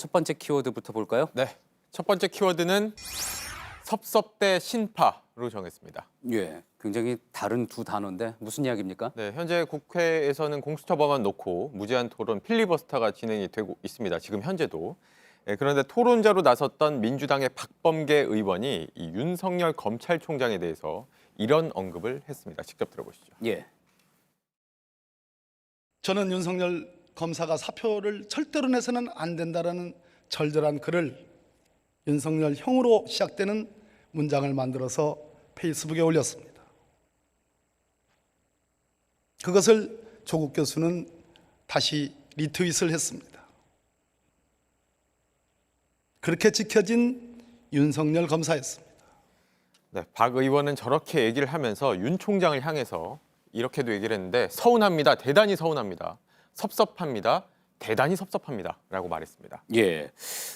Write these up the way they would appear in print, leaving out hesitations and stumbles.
첫 번째 키워드부터 볼까요? 네, 첫 번째 키워드는 섭섭대 신파로 정했습니다. 예, 굉장히 다른 두 단어인데 무슨 이야기입니까? 네, 현재 국회에서는 공수처법안 놓고 무제한 토론 필리버스터가 진행이 되고 있습니다. 지금 현재도. 그런데 토론자로 나섰던 민주당의 박범계 의원이 이 윤석열 검찰총장에 대해서 이런 언급을 했습니다. 직접 들어보시죠. 예, 저는 윤석열 검사가 사표를 절대로 내서는 안 된다라는 절절한 글을 윤석열 형으로 시작되는 문장을 만들어서 페이스북에 올렸습니다. 그것을 조국 교수는 다시 리트윗을 했습니다. 그렇게 지켜진 윤석열 검사였습니다. 네, 박 의원은 저렇게 얘기를 하면서 윤 총장을 향해서 이렇게도 얘기를 했는데 서운합니다. 대단히 서운합니다. 섭섭합니다. 대단히 섭섭합니다. 라고 말했습니다. 예.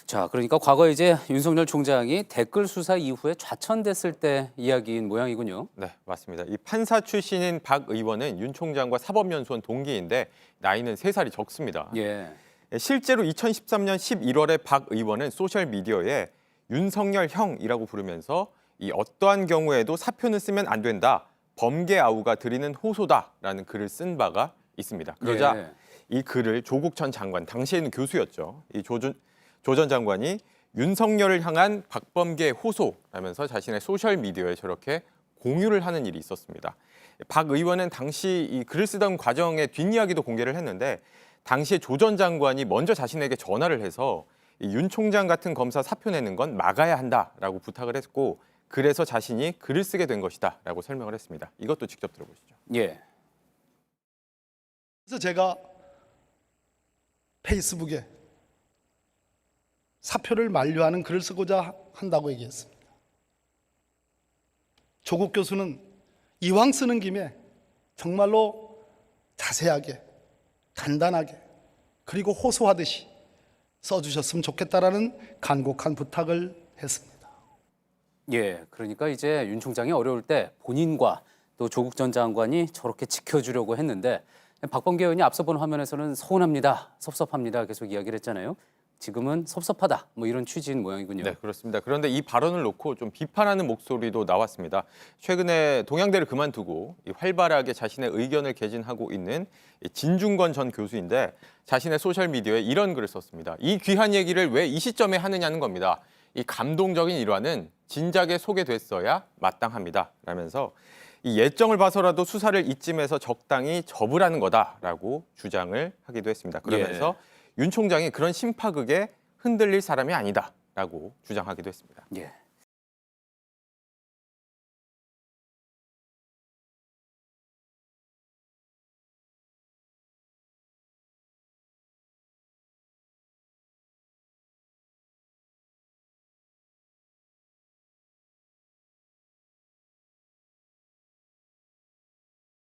자, 그러니까 과거 이제 윤석열 총장이 댓글 수사 이후에 좌천됐을 때 이야기인 모양이군요. 네, 맞습니다. 이 판사 출신인 박 의원은 윤 총장과 사법연수원 동기인데 나이는 3살이 적습니다. 예. 실제로 2013년 11월에 박 의원은 소셜미디어에 윤석열 형이라고 부르면서 이 어떠한 경우에도 사표는 쓰면 안 된다. 범계 아우가 드리는 호소다라는 글을 쓴 바가 있습니다. 그러자 예. 이 글을 조국 전 장관, 당시에는 교수였죠. 이 조 전 장관이 윤석열을 향한 박범계 호소라면서 자신의 소셜미디어에 저렇게 공유를 하는 일이 있었습니다. 박 의원은 당시 이 글을 쓰던 과정의 뒷이야기도 공개를 했는데 당시에 조 전 장관이 먼저 자신에게 전화를 해서 윤 총장 같은 검사 사표 내는 건 막아야 한다라고 부탁을 했고 그래서 자신이 글을 쓰게 된 것이다라고 설명을 했습니다. 이것도 직접 들어보시죠. 예. 그래서 제가 페이스북에 사표를 만료하는 글을 쓰고자 한다고 얘기했습니다. 조국 교수는 이왕 쓰는 김에 정말로 자세하게, 간단하게, 그리고 호소하듯이 써주셨으면 좋겠다라는 간곡한 부탁을 했습니다. 예. 그러니까 이제 윤 총장이 어려울 때 본인과 또 조국 전 장관이 저렇게 지켜주려고 했는데 박범계 의원이 앞서 본 화면에서는 서운합니다, 섭섭합니다 계속 이야기를 했잖아요. 지금은 섭섭하다 뭐 이런 취지인 모양이군요. 네, 그렇습니다. 그런데 이 발언을 놓고 좀 비판하는 목소리도 나왔습니다. 최근에 동양대를 그만두고 활발하게 자신의 의견을 개진하고 있는 진중권 전 교수인데 자신의 소셜미디어에 이런 글을 썼습니다. 이 귀한 얘기를 왜 이 시점에 하느냐는 겁니다. 이 감동적인 일화는 진작에 소개됐어야 마땅합니다. 라면서 이 예정을 봐서라도 수사를 이쯤에서 적당히 접으라는 거다라고 주장을 하기도 했습니다. 그러면서 윤 총장이 그런 심파극에 흔들릴 사람이 아니다라고 주장하기도 했습니다. 예.